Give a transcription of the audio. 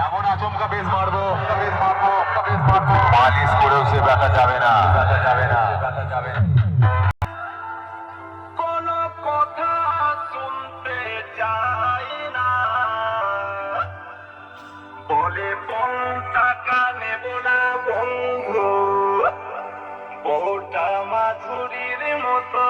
এমন আচমকা বেশ মারবো, মালিশ করেও সে ব্যথা যাবে না, কোনো কথা শুনতে চাই না, বলে কোন টাকা নেব না বন্ধু, বউটা মাধুরীর মতো